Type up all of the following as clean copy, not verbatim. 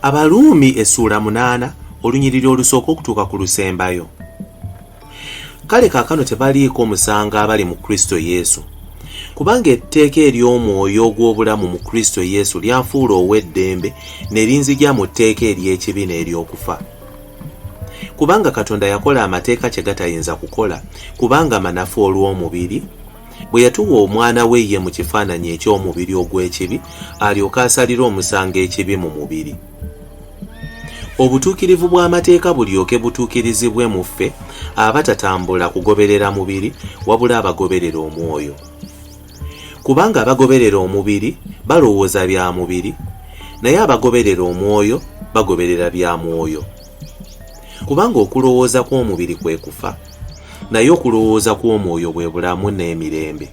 Abaluumi essula 8 olunyiriri olusooka okutuuka ku lusembayo. Kale kaakano tebaliiko musango abali mu Kristo Yesu, kubanga etteeka ery'omwoyo ogw'obulamu mu Kristo Yesu lyanfuula ow'eddembe ne linzigya mu tteeka ery'ekibi n'ery'okufa. Kubanga Katonda yakola amateeka kye gatayinza kukola, kubanga manafu olw'omubiri, bwe yatuwa omwana we ye mu kifaananyi eky'omubiri ogw'ekibi, alyoke asalire omusango ekibi mu mubiri. Obutuukirivu bw'amateeka bulyoke butuukirizibwe mu ffe abatatambula kugoberera mubiri wabula abagoberera omwoyo. Kubanga abagoberera omubiri balowooza bya mubiri, naye abagoberera omwoyo bagoberera bya mwoyo. Kubanga okulowooza kw'omubiri kwe kufa, naye okulowooza kw'omwoyo bwe bulamu n'emirembe.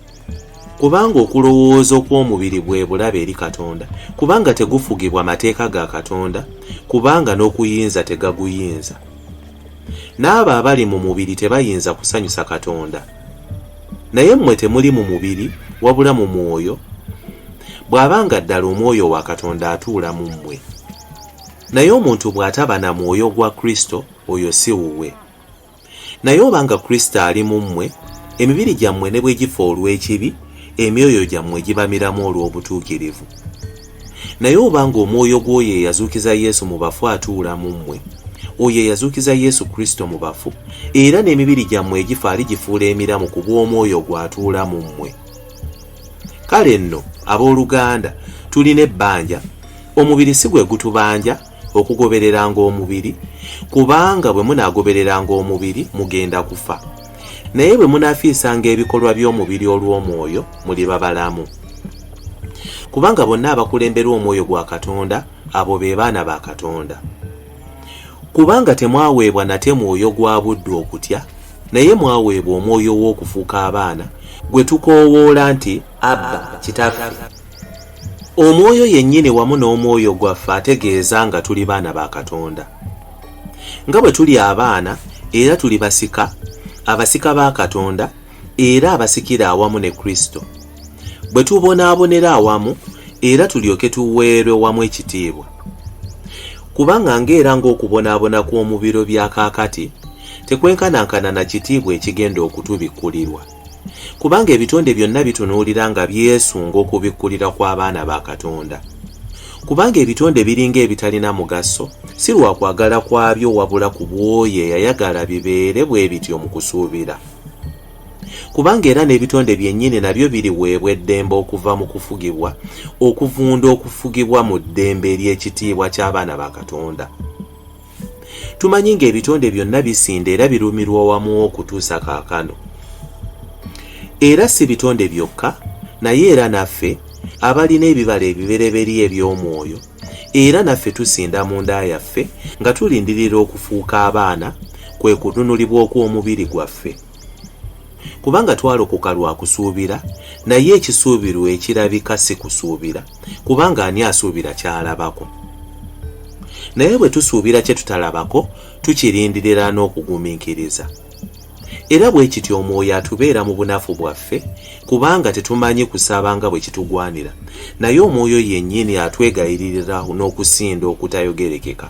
Kubanga okulowooza okw'omubiri bwe bulabe eri Katonda, kubanga tegufugibwa mateeka ga Katonda, kubanga n'okuyinza tegaguyinza. N'abo abali mu mubiri tebayinza kusanyusa Katonda. Naye mmwe temuli mu mubiri wabula mu mwoyo, bw'abanga ddala omwoyo wa Katonda atuula mu mmwe. Naye omuntu bw'ataba na mwoyo gwa Kristo, oyo si wuwe. Naye obanga Kristo ali mu mmwe, emibiri gyammwe ne bwe gifa olw'ekibi, emyoyo gyammwe gibamiramu olw'obutuukirivu. Naye obanga omwoyo gw'oyo eyazuukiza Yesu mu bafu atuula mu mmwe, oyo eyazuukiza Yesu Kristo mu bafu, era n'emibiri gyammwe egifa aligifuula emiramu ku bw'omwoyo gw'atuula mu mmwe. Kale nno, abooluganda, tulina ebbanja. Omubiri si gwe gutubanja okugobereranga omubiri, kubanga bwe munaagobereranga omubiri mugenda kufa. Naye bwe munaafiisanga ebikolwa by'omubiri olw'omwoyo, muliba balamu. Kubanga bonna abakulembera omwoyo gwa Katonda, abo be baana ba Katonda. Kubanga temwaweebwa nate mwoyo gwa buddu okutya, naye mwaweebwa omwoyo w'okufuuka abaana, gwe tukoowoola nti, Abba, Kitaffe. Omwoyo yennyini wamu n'omwoyo gwaffe ategeeza nga tuli baana ba Katonda. Nga bwe tuli abaana, era tuli basika, abasika ba Katonda, era abasikira awamu ne Kristo. Bwe tubonaabonera awamu, era tulyoke tuweerwe wamu ekitiibwa. Kubanga ng'era ng'okubonaabona kw'omubiro bya kaakati, tekwenkanankana na kitiibwa ekigenda okutubikkulirwa. Kubanga ebitonde byonna bitunuulira nga byesunga okubikkulira kw'abaana ba Katonda. Kubanga ebitonde biringa ebitalina mugaso, si lwa kwagala kwabyo wabula ku bw'oyo eyayagala bibeere bwe bityo mu kusuubira. Kubanga era n'ebitonde byennyini nabyo biriweebwa eddembe okuva mu kufugibwa, okuvunda okufugibwa mu ddembe ery'ekitiibwa ky'abaana ba Katonda. Tumanyi ng'ebitonde byonna bisinda era birumirwa wamu okutuusa kaakano. Era si bitonde byokka, naye era naffe abalina ebibala ebibereberye eby'omwoyo, era naffe tusinda mu nda yaffe nga tulindirira okufuuka abaana, kwe kununulibwa okw'omubiri gwaffe. Kubanga twalokoka lwa kusuubira, naye ekisuubirwa ekirabika si kusuubira, kubanga ani asuubira ky'alabako. Naye bwe tusuubira kye tutalabako, tukirindirira n'okugumiikiriza. Era bwe kityo omwoyo atubeera mu bunafu bwaffe, kubanga tetumanyi kusaba nga bwe kitugwanira, naye omwoyo yennyini atwegayiririra n'okusinda okutayogerekeka.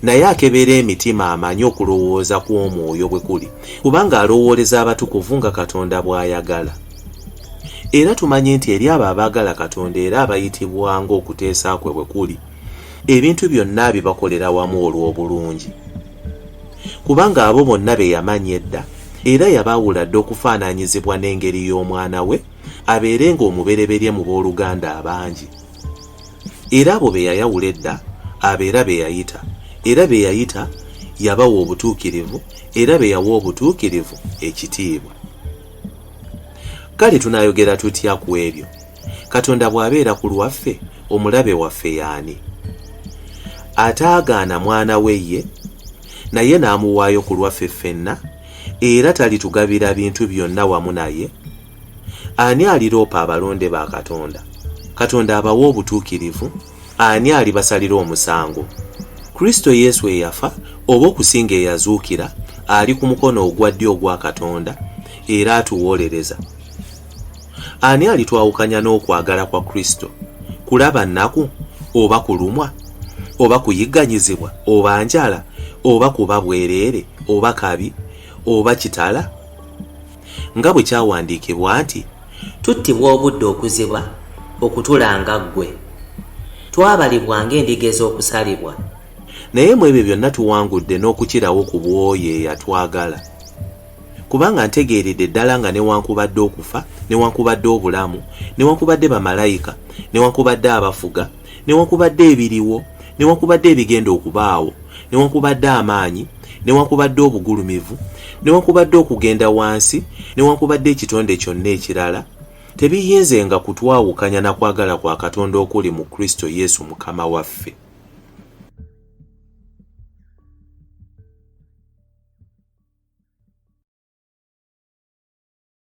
Naye akebera emitima amanyi okulowooza kw'omwoyo bwe kuli, kubanga alowooleza abatukuvu nga Katonda bw'ayagala. Era tumanyi nti eri abo abaagala Katonda era abayitibwa ng'okuteesa kwe bwe kuli, ebintu byonna bibakolera wamu olw'obulungi. Kubanga abo bonna be yamanya edda, era yabaawula dda okufaananyizibwa n'engeri y'omwana we, abeerenga omubereberye mu booluganda abangi. Era abo be yayawula edda, abeera be yayita, era be yayita yabawa obutuukirivu, era be yawa obutuukirivu ekitiibwa. Kale tunaayogera tutya ku ebyo? Katonda bw'abeera ku lwaffe, omulabe waffe y'ani? Ataagaana mwana we ye, naye n'amuwaayo ku lwaffe ffenna, era talitugabira bintu byonna wamu naye? Ani aliroopa abalonde ba Katonda? Katonda abawa obutuukirivu, ani alibasalira omusango? Kristo Yesu eyafa, oba okusinga eyazuukira, ali ku mukono ogwa ddyo ogwa Katonda, era atuwolereza. Ani alitwawukanya n'okwagala kwa Kristo? Kulaba nnaku oba kulumwa? oba kuyigganyizibwa, oba njala, oba kuba bwereere, oba kabi, oba kitala? Nga bwe kyawandiikibwa nti, tuttibwa obudde okuziba okutulanga ggwe, twabalibwa ng'endiga ez'okusalibwa. Naye mu ebyo byonna tuwangudde n'okukirawo ku bw'oyo eyatwagala. Kubanga ntegeeredde ddala nga newankubadde okufa, newankubadde obulamu, newankubadde bamalayika, newankubadde abafuga, newankubadde ebiriwo, newankubadde ebigenda okubaawo, newankubadde amaanyi, newankubadde obugulumivu, newankubadde okugenda wansi, newankubadde ekitonde kyonna ekirala, tebiyinzenga kutwawukanya na kwagala kwa Katonda okuli mu Kristo Yesu Mukama waffe.